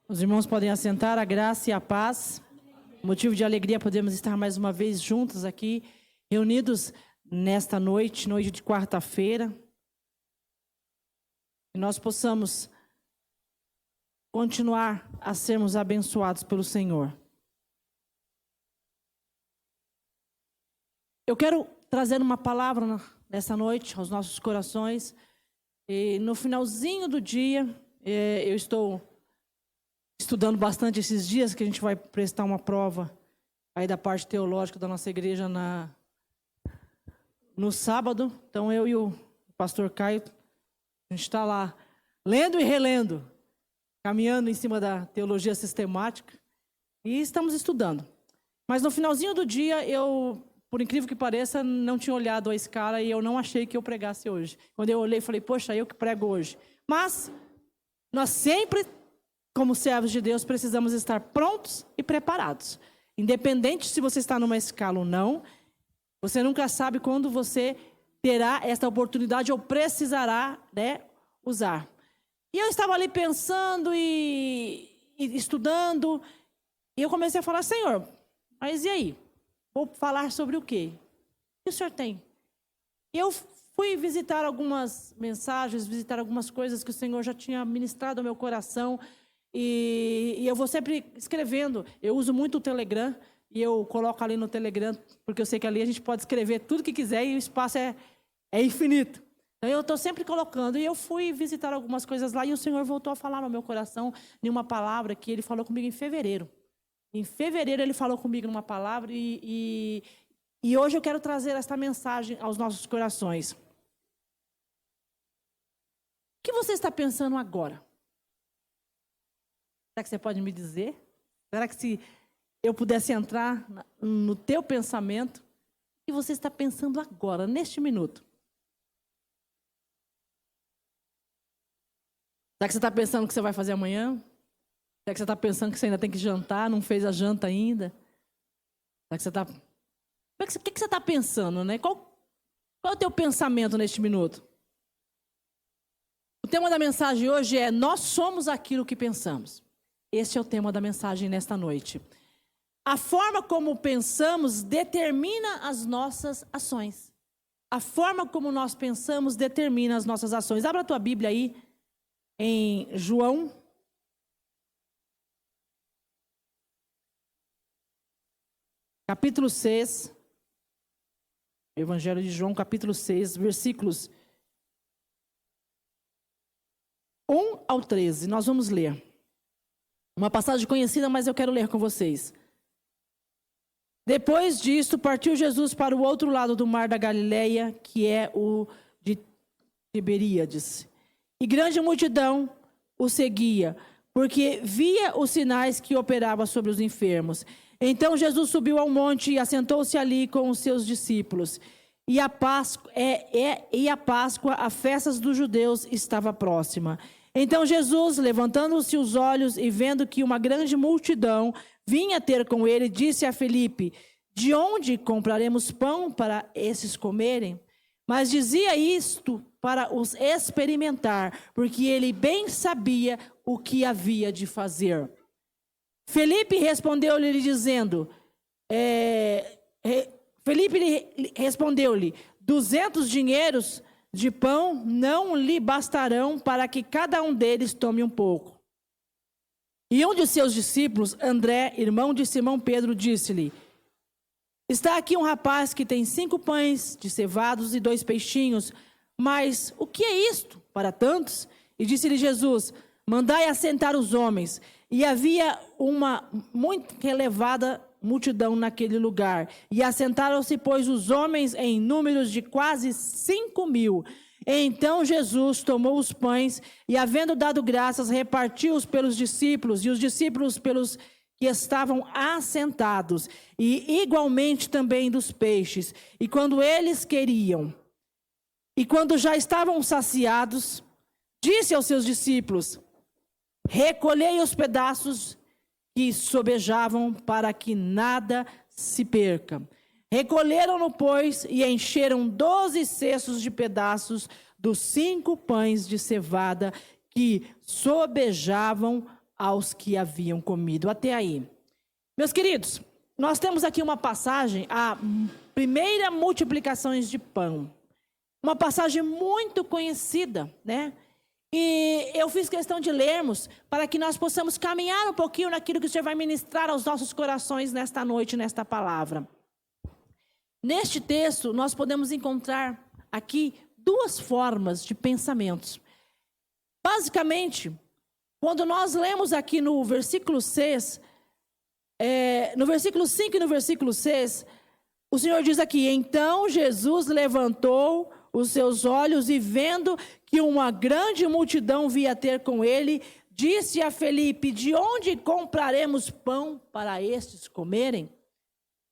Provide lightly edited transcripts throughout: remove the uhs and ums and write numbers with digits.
Os irmãos podem assentar, a graça e a paz. Motivo de alegria podemos estar mais uma vez juntos aqui, reunidos nesta noite, noite de quarta-feira. Que nós possamos continuar a sermos abençoados pelo Senhor. Eu quero trazer uma palavra nessa noite aos nossos corações. E no finalzinho do dia, eu estou estudando bastante esses dias, que a gente vai prestar uma prova aí da parte teológica da nossa igreja no sábado. Então eu e o pastor Caio, a gente está lá lendo e relendo, caminhando em cima da teologia sistemática e estamos estudando. Mas no finalzinho do dia, eu, por incrível que pareça, não tinha olhado a escala e eu não achei que eu pregasse hoje. Quando eu olhei, falei, poxa, eu que prego hoje. Mas nós sempre, como servos de Deus, precisamos estar prontos e preparados. Independente se você está numa escala ou não, você nunca sabe quando você terá esta oportunidade ou precisará, usar. E eu estava ali pensando e estudando, e eu comecei a falar, Senhor, mas e aí? Vou falar sobre o quê? O que o Senhor tem? E eu fui visitar algumas mensagens, visitar algumas coisas que o Senhor já tinha ministrado ao meu coração, e eu vou sempre escrevendo. Eu uso muito o Telegram, e eu coloco ali no Telegram, porque eu sei que ali a gente pode escrever tudo que quiser e o espaço é infinito. Então eu estou sempre colocando, e eu fui visitar algumas coisas lá, e o Senhor voltou a falar no meu coração em uma palavra que Ele falou comigo em fevereiro. Em fevereiro Ele falou comigo numa palavra, e hoje eu quero trazer esta mensagem aos nossos corações. O que você está pensando agora? Será que você pode me dizer? Será que se eu pudesse entrar no teu pensamento, o que você está pensando agora, neste minuto? Será que você está pensando que você vai fazer amanhã? Será que você está pensando que você ainda tem que jantar, não fez a janta ainda? Será que você está... O que você está pensando, né? Qual é o teu pensamento neste minuto? O tema da mensagem hoje é: nós somos aquilo que pensamos. Este é o tema da mensagem nesta noite. A forma como pensamos determina as nossas ações. A forma como nós pensamos determina as nossas ações. Abra a tua Bíblia aí em João. Capítulo 6. Evangelho de João, capítulo 6, versículos 1 ao 13. Nós vamos ler. Uma passagem conhecida, mas eu quero ler com vocês. Depois disto, partiu Jesus para o outro lado do mar da Galileia, que é o de Tiberíades. E grande multidão o seguia, porque via os sinais que operava sobre os enfermos. Então Jesus subiu ao monte e assentou-se ali com os seus discípulos. E a Páscoa, a festa dos judeus, estava próxima. Então Jesus, levantando-se os olhos e vendo que uma grande multidão vinha ter com ele, disse a Felipe: de onde compraremos pão para esses comerem? Mas dizia isto para os experimentar, porque ele bem sabia o que havia de fazer. Felipe respondeu-lhe dizendo, 200 dinheiros de pão não lhe bastarão para que cada um deles tome um pouco. E um de seus discípulos, André, irmão de Simão Pedro, disse-lhe: está aqui um rapaz que tem 5 pães de cevados e 2 peixinhos, mas o que é isto para tantos? E disse-lhe Jesus: mandai assentar os homens. E havia uma muito elevada multidão naquele lugar. E assentaram-se, pois, os homens em números de quase 5.000. Então Jesus tomou os pães e, havendo dado graças, repartiu-os pelos discípulos, e os discípulos pelos que estavam assentados, e igualmente também dos peixes. E quando eles queriam, e quando já estavam saciados, disse aos seus discípulos: recolhei os pedaços que sobejavam, para que nada se perca. Recolheram-no, pois, e encheram 12 cestos de pedaços dos 5 pães de cevada que sobejavam aos que haviam comido. Até aí. Meus queridos, nós temos aqui uma passagem, a primeira multiplicações de pão. Uma passagem muito conhecida, né? E eu fiz questão de lermos para que nós possamos caminhar um pouquinho naquilo que o Senhor vai ministrar aos nossos corações nesta noite, nesta palavra. Neste texto, nós podemos encontrar aqui duas formas de pensamentos. Basicamente, quando nós lemos aqui no versículo 6, no versículo 5 e no versículo 6, o Senhor diz aqui: então Jesus levantou os seus olhos e vendo que uma grande multidão via ter com ele, disse a Felipe: de onde compraremos pão para estes comerem?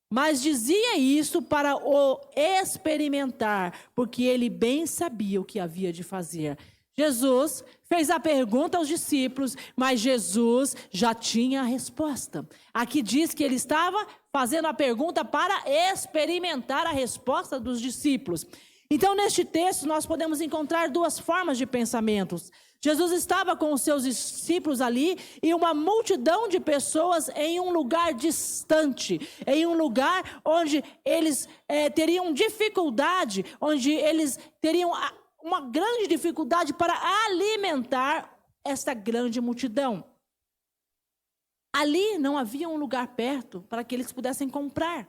Mas dizia isso para o experimentar, porque ele bem sabia o que havia de fazer. Jesus fez a pergunta aos discípulos, mas Jesus já tinha a resposta. Aqui diz que ele estava fazendo a pergunta para experimentar a resposta dos discípulos. Então, neste texto, nós podemos encontrar duas formas de pensamentos. Jesus estava com os seus discípulos ali e uma multidão de pessoas em um lugar distante, em um lugar onde eles teriam dificuldade, onde eles teriam uma grande dificuldade para alimentar esta grande multidão. Ali não havia um lugar perto para que eles pudessem comprar,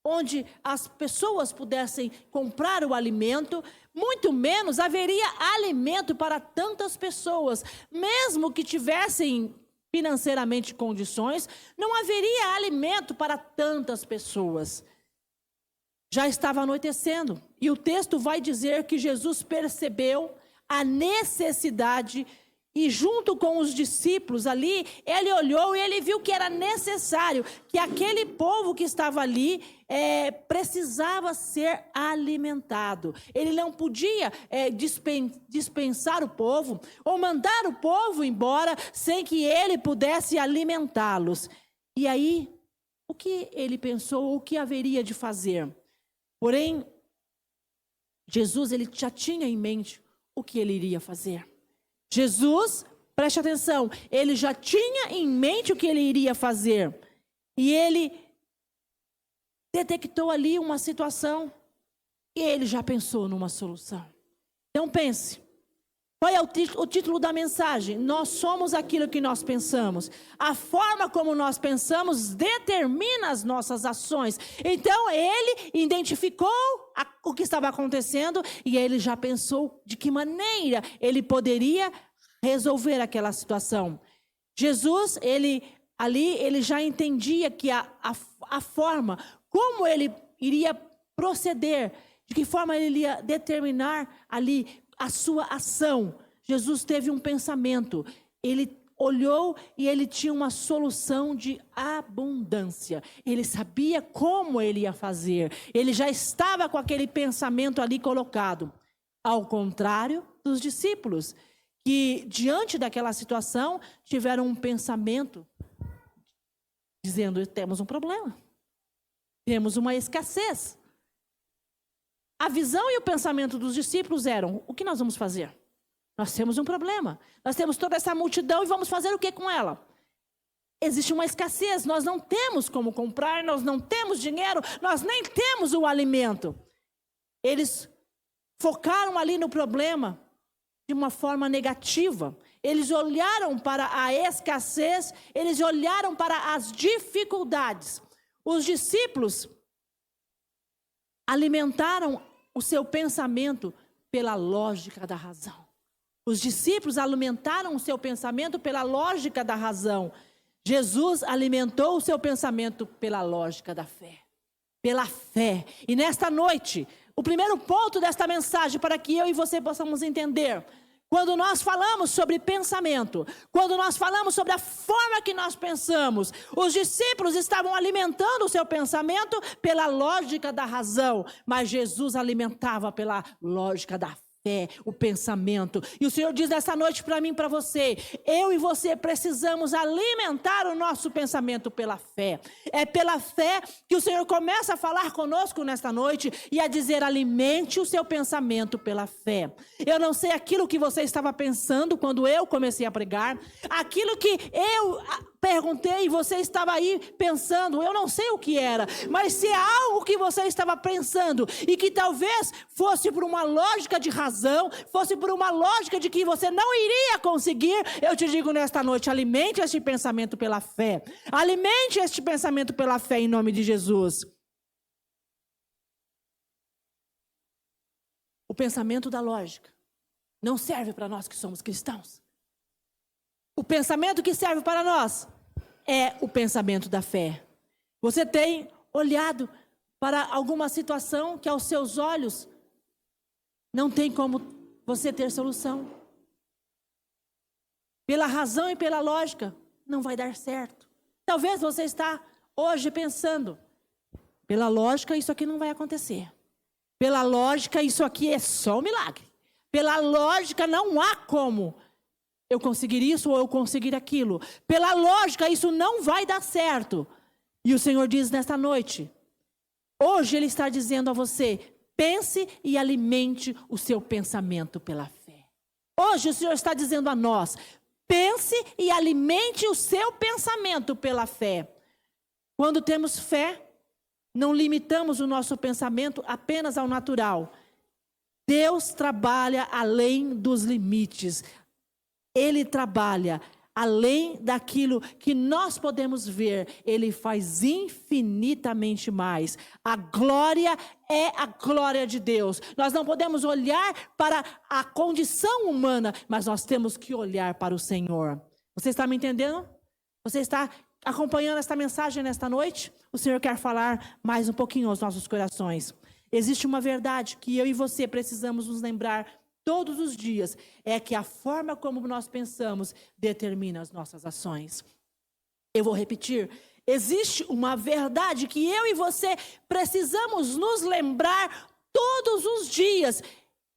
onde as pessoas pudessem comprar o alimento, muito menos haveria alimento para tantas pessoas. Mesmo que tivessem financeiramente condições, não haveria alimento para tantas pessoas. Já estava anoitecendo, e o texto vai dizer que Jesus percebeu a necessidade e junto com os discípulos ali, ele olhou e ele viu que era necessário, que aquele povo que estava ali precisava ser alimentado. Ele não podia dispensar o povo ou mandar o povo embora sem que ele pudesse alimentá-los. E aí, o que ele pensou, o que haveria de fazer? Porém, Jesus ele já tinha em mente o que ele iria fazer. Jesus, preste atenção, ele já tinha em mente o que ele iria fazer. E ele detectou ali uma situação e ele já pensou numa solução. Então pense, qual é o título da mensagem? Nós somos aquilo que nós pensamos. A forma como nós pensamos determina as nossas ações. Então ele identificou o que estava acontecendo e ele já pensou de que maneira ele poderia resolver aquela situação. Jesus, ele já entendia que a forma como ele iria proceder, de que forma ele iria determinar ali a sua ação. Jesus teve um pensamento, ele olhou e ele tinha uma solução de abundância. Ele sabia como ele ia fazer, ele já estava com aquele pensamento ali colocado. Ao contrário dos discípulos, que diante daquela situação tiveram um pensamento dizendo: temos um problema, temos uma escassez. A visão e o pensamento dos discípulos eram: o que nós vamos fazer? Nós temos um problema. Nós temos toda essa multidão e vamos fazer o que com ela? Existe uma escassez, nós não temos como comprar, nós não temos dinheiro, nós nem temos o alimento. Eles focaram ali no problema de uma forma negativa. Eles olharam para a escassez, eles olharam para as dificuldades. Os discípulos alimentaram o seu pensamento pela lógica da razão. Os discípulos alimentaram o seu pensamento pela lógica da razão. Jesus alimentou o seu pensamento pela lógica da fé. Pela fé. E nesta noite, o primeiro ponto desta mensagem para que eu e você possamos entender: quando nós falamos sobre pensamento, quando nós falamos sobre a forma que nós pensamos, os discípulos estavam alimentando o seu pensamento pela lógica da razão, mas Jesus alimentava pela lógica da fé, o pensamento. E o Senhor diz nessa noite para mim e para você, eu e você precisamos alimentar o nosso pensamento pela fé. É pela fé que o Senhor começa a falar conosco nesta noite e a dizer, alimente o seu pensamento pela fé. Eu não sei aquilo que você estava pensando quando eu comecei a pregar, aquilo que eu perguntei e você estava aí pensando, eu não sei o que era, mas se é algo que você estava pensando e que talvez fosse por uma lógica de razão, fosse por uma lógica de que você não iria conseguir, eu te digo nesta noite, alimente este pensamento pela fé. Alimente este pensamento pela fé em nome de Jesus. O pensamento da lógica não serve para nós que somos cristãos. O pensamento que serve para nós é o pensamento da fé. Você tem olhado para alguma situação que aos seus olhos não tem como você ter solução. Pela razão e pela lógica, não vai dar certo. Talvez você está hoje pensando, pela lógica isso aqui não vai acontecer. Pela lógica isso aqui é só um milagre. Pela lógica não há como eu conseguir isso ou eu conseguir aquilo. Pela lógica, isso não vai dar certo. E o Senhor diz nesta noite, hoje Ele está dizendo a você, pense e alimente o seu pensamento pela fé. Hoje o Senhor está dizendo a nós, pense e alimente o seu pensamento pela fé. Quando temos fé, não limitamos o nosso pensamento apenas ao natural. Deus trabalha além dos limites. Ele trabalha além daquilo que nós podemos ver. Ele faz infinitamente mais. A glória é a glória de Deus. Nós não podemos olhar para a condição humana, mas nós temos que olhar para o Senhor. Você está me entendendo? Você está acompanhando esta mensagem nesta noite? O Senhor quer falar mais um pouquinho aos nossos corações. Existe uma verdade que eu e você precisamos nos lembrar todos os dias, é que a forma como nós pensamos determina as nossas ações. Eu vou repetir, existe uma verdade que eu e você precisamos nos lembrar todos os dias,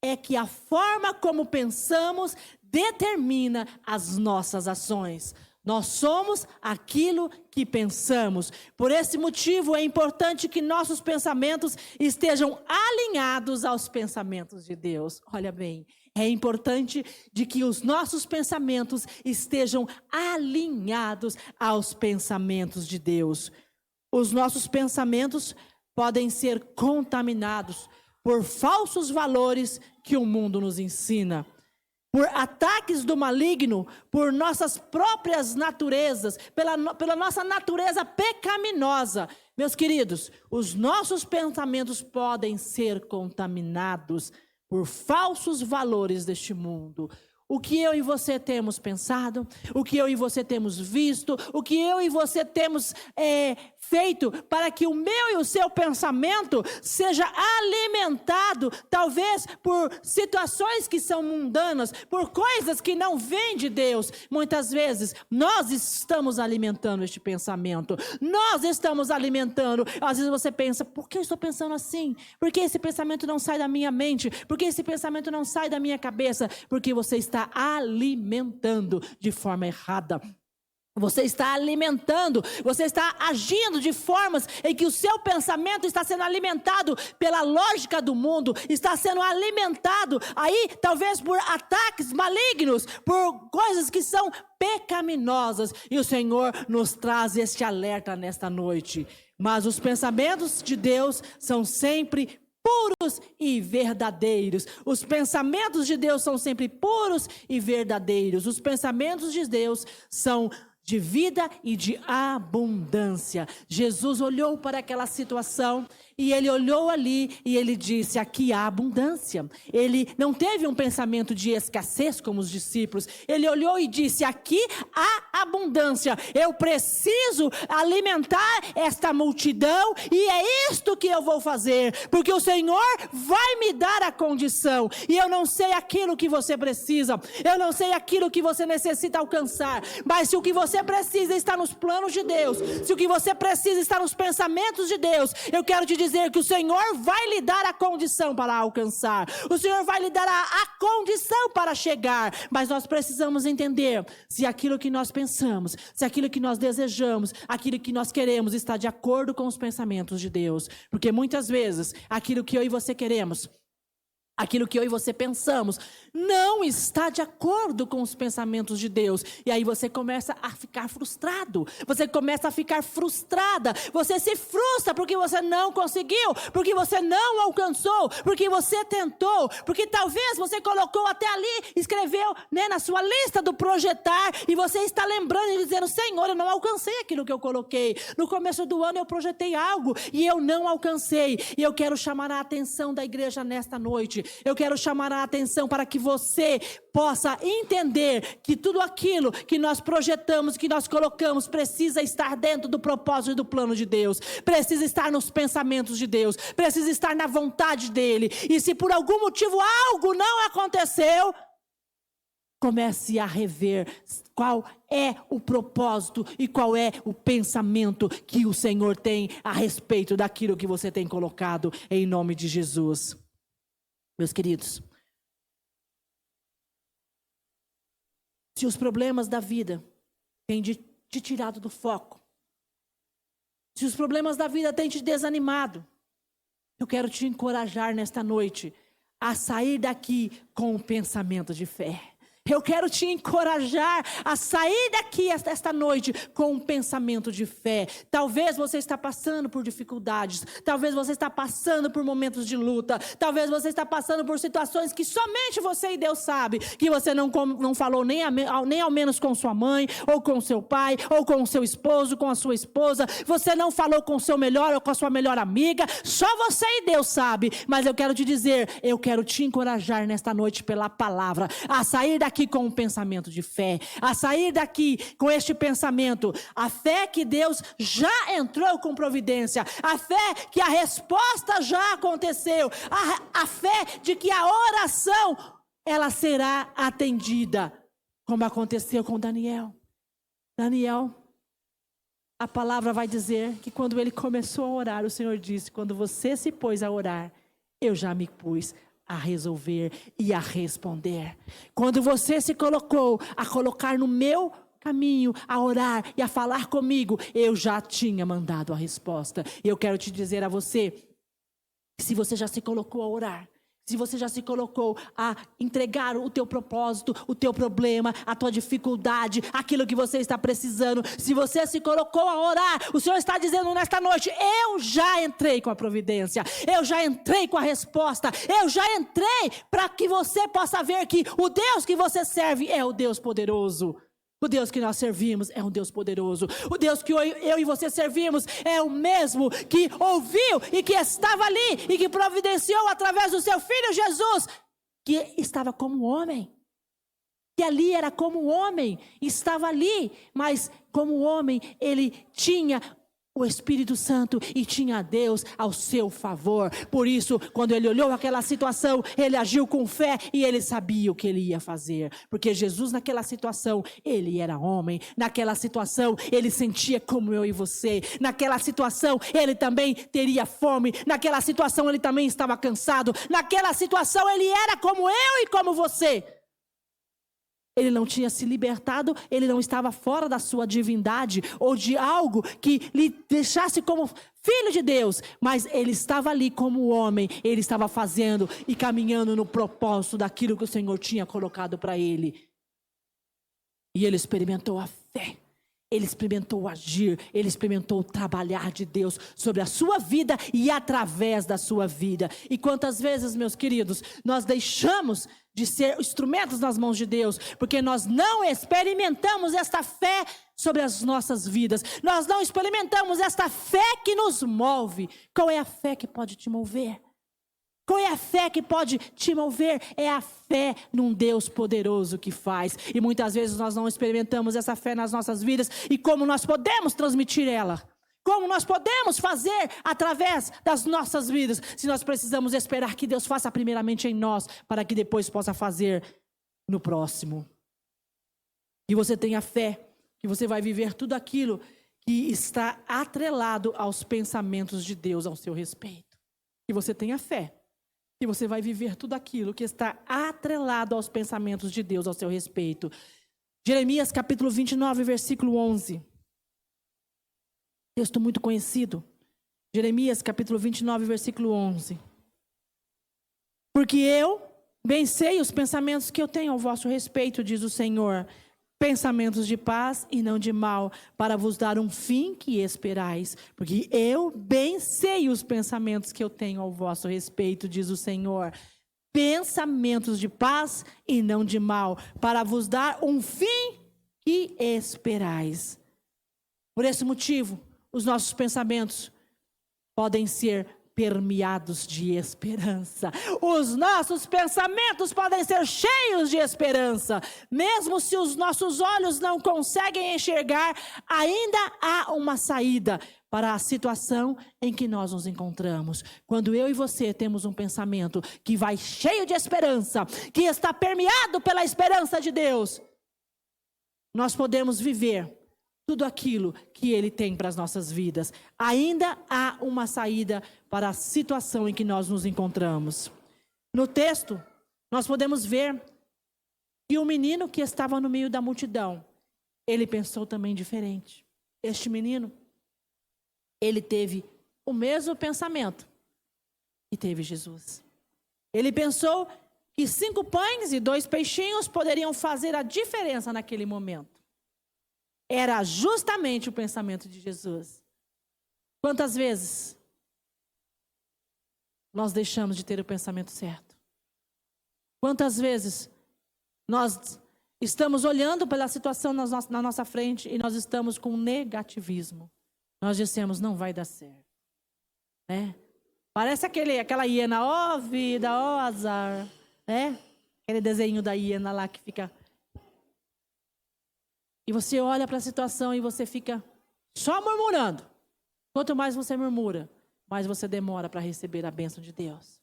é que a forma como pensamos determina as nossas ações. Nós somos aquilo que pensamos. Por esse motivo é importante que nossos pensamentos estejam alinhados aos pensamentos de Deus. Olha bem, é importante de que os nossos pensamentos estejam alinhados aos pensamentos de Deus. Os nossos pensamentos podem ser contaminados por falsos valores que o mundo nos ensina, por ataques do maligno, por nossas próprias naturezas, pela nossa natureza pecaminosa. Meus queridos, os nossos pensamentos podem ser contaminados por falsos valores deste mundo. O que eu e você temos pensado, o que eu e você temos visto, o que eu e você temos feito para que o meu e o seu pensamento seja alimentado, talvez por situações que são mundanas, por coisas que não vêm de Deus. Muitas vezes nós estamos alimentando este pensamento, nós estamos alimentando. Às vezes você pensa, por que eu estou pensando assim? Por que esse pensamento não sai da minha mente? Por que esse pensamento não sai da minha cabeça? Porque você está alimentando de forma errada. Você está alimentando, você está agindo de formas em que o seu pensamento está sendo alimentado pela lógica do mundo, está sendo alimentado aí talvez por ataques malignos, por coisas que são pecaminosas. E o Senhor nos traz este alerta nesta noite. Mas os pensamentos de Deus são sempre puros e verdadeiros. Os pensamentos de Deus são sempre puros e verdadeiros. Os pensamentos de Deus são de vida e de abundância. Jesus olhou para aquela situação e ele olhou ali e ele disse, aqui há abundância. Ele não teve um pensamento de escassez como os discípulos. Ele olhou e disse, aqui há abundância. Eu preciso alimentar esta multidão e é isto que eu vou fazer, porque o Senhor vai me dar a condição. E eu não sei aquilo que você precisa, eu não sei aquilo que você necessita alcançar, mas se o que você precisa está nos planos de Deus, se o que você precisa está nos pensamentos de Deus, eu quero te dizer dizer que o Senhor vai lhe dar a condição para alcançar. O Senhor vai lhe dar a condição para chegar. Mas nós precisamos entender se aquilo que nós pensamos, se aquilo que nós desejamos, aquilo que nós queremos está de acordo com os pensamentos de Deus. Porque muitas vezes aquilo que eu e você queremos, aquilo que eu e você pensamos, não está de acordo com os pensamentos de Deus. E aí você começa a ficar frustrado. Você começa a ficar frustrada. Você se frustra porque você não conseguiu, porque você não alcançou, porque você tentou, porque talvez você colocou até ali, escreveu, né, na sua lista do projetar, e você está lembrando e dizendo: Senhor, eu não alcancei aquilo que eu coloquei. No começo do ano eu projetei algo e eu não alcancei. E eu quero chamar a atenção da igreja nesta noite. Eu quero chamar a atenção para que você possa entender que tudo aquilo que nós projetamos, que nós colocamos, precisa estar dentro do propósito e do plano de Deus. Precisa estar nos pensamentos de Deus. Precisa estar na vontade dEle. E se por algum motivo algo não aconteceu, comece a rever qual é o propósito e qual é o pensamento que o Senhor tem a respeito daquilo que você tem colocado, em nome de Jesus. Meus queridos, se os problemas da vida têm te tirado do foco, se os problemas da vida têm te desanimado, eu quero te encorajar nesta noite a sair daqui com um pensamento de fé. Eu quero te encorajar a sair daqui esta noite com um pensamento de fé. Talvez você está passando por dificuldades. Talvez você está passando por momentos de luta. Talvez você está passando por situações que somente você e Deus sabe. Que você não falou nem ao menos com sua mãe, ou com seu pai, ou com o seu esposo, com a sua esposa. Você não falou com o seu melhor ou com a sua melhor amiga. Só você e Deus sabe. Mas eu quero te dizer, eu quero te encorajar nesta noite pela palavra. A sair daqui com um pensamento de fé, a sair daqui com este pensamento, a fé que Deus já entrou com providência, a fé que a resposta já aconteceu, a fé de que a oração ela será atendida, como aconteceu com Daniel. Daniel, a palavra vai dizer que quando ele começou a orar, o Senhor disse: quando você se pôs a orar, eu já me pus a resolver e a responder. Quando você se colocou a colocar no meu caminho, a orar e a falar comigo, eu já tinha mandado a resposta. E eu quero te dizer a você, se você já se colocou a orar, se você já se colocou a entregar o teu propósito, o teu problema, a tua dificuldade, aquilo que você está precisando, se você se colocou a orar, o Senhor está dizendo nesta noite: eu já entrei com a providência, eu já entrei com a resposta, eu já entrei para que você possa ver que o Deus que você serve é o Deus poderoso. O Deus que nós servimos é um Deus poderoso. O Deus que eu e você servimos é o mesmo que ouviu e que estava ali e que providenciou através do seu Filho Jesus, que estava como homem. Que ali era como homem, estava ali, mas como homem ele tinha o Espírito Santo e tinha Deus ao seu favor. Por isso, quando ele olhou aquela situação, ele agiu com fé e ele sabia o que ele ia fazer. Porque Jesus naquela situação, ele era homem. Naquela situação, ele sentia como eu e você. Naquela situação, ele também teria fome. Naquela situação, ele também estava cansado. Naquela situação, ele era como eu e como você. Ele não tinha se libertado, ele não estava fora da sua divindade ou de algo que lhe deixasse como filho de Deus, mas ele estava ali como homem, ele estava fazendo e caminhando no propósito daquilo que o Senhor tinha colocado para ele. E ele experimentou a fé, ele experimentou o agir, ele experimentou o trabalhar de Deus sobre a sua vida e através da sua vida. E quantas vezes, meus queridos, nós deixamos de ser instrumentos nas mãos de Deus, porque nós não experimentamos esta fé sobre as nossas vidas. Nós não experimentamos esta fé que nos move. Qual é a fé que pode te mover? Qual é a fé que pode te mover? É a fé num Deus poderoso que faz. E muitas vezes nós não experimentamos essa fé nas nossas vidas. E como nós podemos transmitir ela? Como nós podemos fazer através das nossas vidas, se nós precisamos esperar que Deus faça primeiramente em nós, para que depois possa fazer no próximo. E você tenha fé que você vai viver tudo aquilo que está atrelado aos pensamentos de Deus ao seu respeito. Que você tenha fé, que você vai viver tudo aquilo que está atrelado aos pensamentos de Deus ao seu respeito. Jeremias capítulo 29, versículo 11. Texto muito conhecido. Jeremias capítulo 29, versículo 11. Porque eu bem sei os pensamentos que eu tenho ao vosso respeito, diz o Senhor, pensamentos de paz e não de mal, para vos dar um fim que esperais. Porque eu bem sei os pensamentos que eu tenho ao vosso respeito, diz o Senhor, pensamentos de paz e não de mal, para vos dar um fim que esperais. Por esse motivo, os nossos pensamentos podem ser permeados de esperança. Os nossos pensamentos podem ser cheios de esperança. Mesmo se os nossos olhos não conseguem enxergar, ainda há uma saída para a situação em que nós nos encontramos. Quando eu e você temos um pensamento que vai cheio de esperança, que está permeado pela esperança de Deus, nós podemos viver tudo aquilo que Ele tem para as nossas vidas. Ainda há uma saída para a situação em que nós nos encontramos. No texto, nós podemos ver que o menino que estava no meio da multidão, ele pensou também diferente. Este menino, ele teve o mesmo pensamento que teve Jesus. Ele pensou que 5 pães e 2 peixinhos poderiam fazer a diferença naquele momento. Era justamente o pensamento de Jesus. Quantas vezes nós deixamos de ter o pensamento certo? Quantas vezes nós estamos olhando pela situação na nossa frente e nós estamos com negativismo? Nós dissemos, não vai dar certo. Né? Parece aquela hiena, ó vida, ó azar. Né? Aquele desenho da hiena lá que fica... E você olha para a situação e você fica só murmurando. Quanto mais você murmura, mais você demora para receber a bênção de Deus.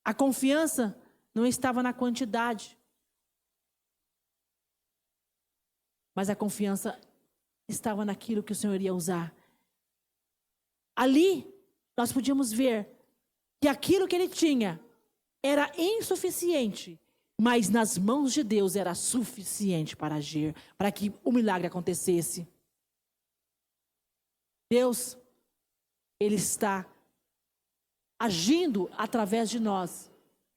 A confiança não estava na quantidade, mas a confiança estava naquilo que o Senhor ia usar. Ali, nós podíamos ver que aquilo que ele tinha era insuficiente, mas nas mãos de Deus era suficiente para agir, para que o milagre acontecesse. Deus, Ele está agindo através de nós.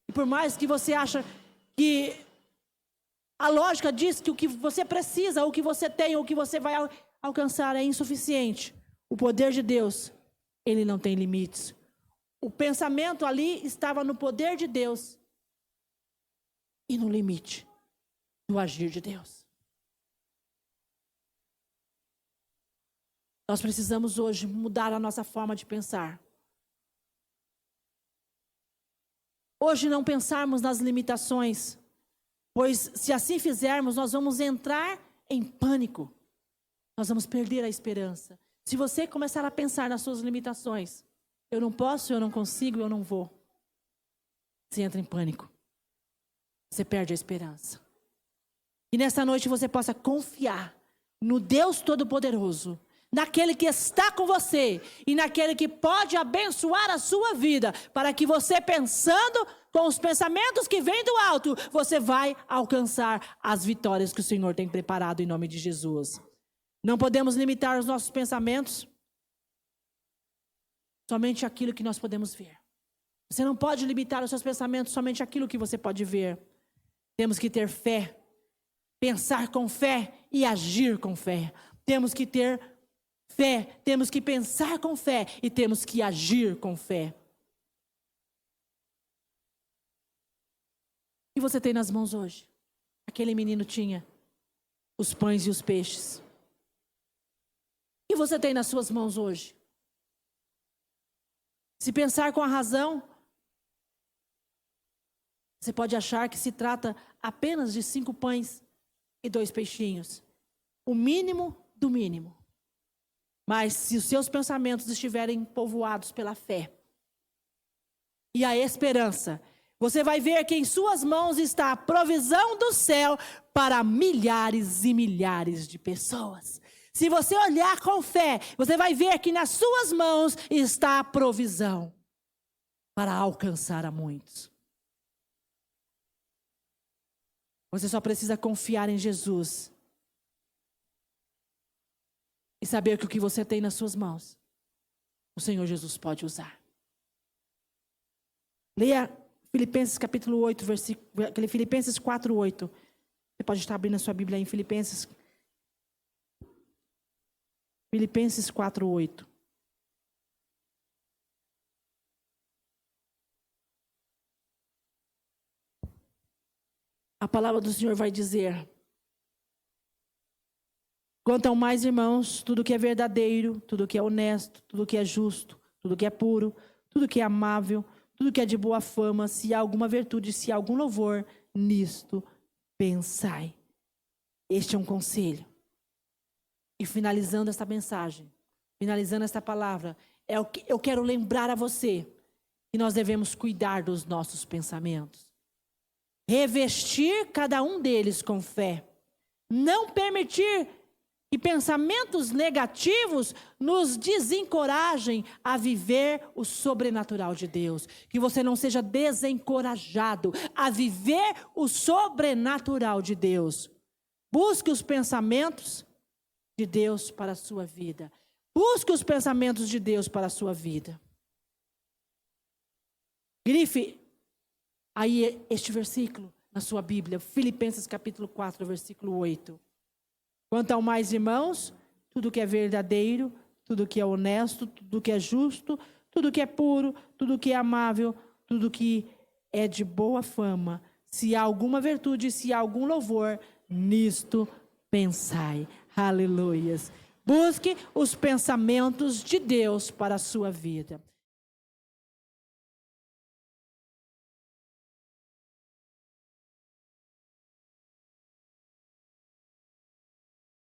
E por mais que você ache que a lógica diz que o que você precisa, o que você tem, o que você vai alcançar é insuficiente, o poder de Deus, Ele não tem limites. O pensamento ali estava no poder de Deus e no limite do agir de Deus. Nós precisamos hoje mudar a nossa forma de pensar. Hoje não pensarmos nas limitações, pois se assim fizermos, nós vamos entrar em pânico. Nós vamos perder a esperança. Se você começar a pensar nas suas limitações, eu não posso, eu não consigo, eu não vou. Você entra em pânico. Você perde a esperança. E nessa noite você possa confiar no Deus Todo-Poderoso, naquele que está com você e naquele que pode abençoar a sua vida, para que você, pensando com os pensamentos que vêm do alto, você vai alcançar as vitórias que o Senhor tem preparado em nome de Jesus. Não podemos limitar os nossos pensamentos somente aquilo que nós podemos ver. Você não pode limitar os seus pensamentos somente aquilo que você pode ver. Temos que ter fé, pensar com fé e agir com fé. Temos que ter fé, temos que pensar com fé e temos que agir com fé. O que você tem nas mãos hoje? Aquele menino tinha os pães e os peixes. O que você tem nas suas mãos hoje? Se pensar com a razão, você pode achar que se trata apenas de 5 pães e 2 peixinhos. O mínimo do mínimo. Mas se os seus pensamentos estiverem povoados pela fé e a esperança, Você vai ver que em suas mãos está a provisão do céu para milhares e milhares de pessoas. Se você olhar com fé, você vai ver que nas suas mãos está a provisão para alcançar a muitos. Você só precisa confiar em Jesus e saber que o que você tem nas suas mãos, o Senhor Jesus pode usar. Leia Filipenses capítulo 8, Filipenses 4, 8. Você pode estar abrindo a sua Bíblia em Filipenses 4, 8. A palavra do Senhor vai dizer: quanto ao mais, irmãos, tudo que é verdadeiro, tudo que é honesto, tudo que é justo, tudo que é puro, tudo que é amável, tudo que é de boa fama, se há alguma virtude, se há algum louvor, nisto pensai. Este é um conselho. E finalizando esta mensagem, finalizando esta palavra, eu quero lembrar a você que nós devemos cuidar dos nossos pensamentos. Revestir cada um deles com fé. Não permitir que pensamentos negativos nos desencorajem a viver o sobrenatural de Deus. Que você não seja desencorajado a viver o sobrenatural de Deus. Busque os pensamentos de Deus para a sua vida. Busque os pensamentos de Deus para a sua vida. Grife aí este versículo na sua Bíblia. Filipenses capítulo 4, versículo 8. Quanto ao mais, irmãos, tudo que é verdadeiro, tudo que é honesto, tudo que é justo, tudo que é puro, tudo que é amável, tudo que é de boa fama, se há alguma virtude, se há algum louvor, nisto pensai. Aleluias. Busque os pensamentos de Deus para a sua vida.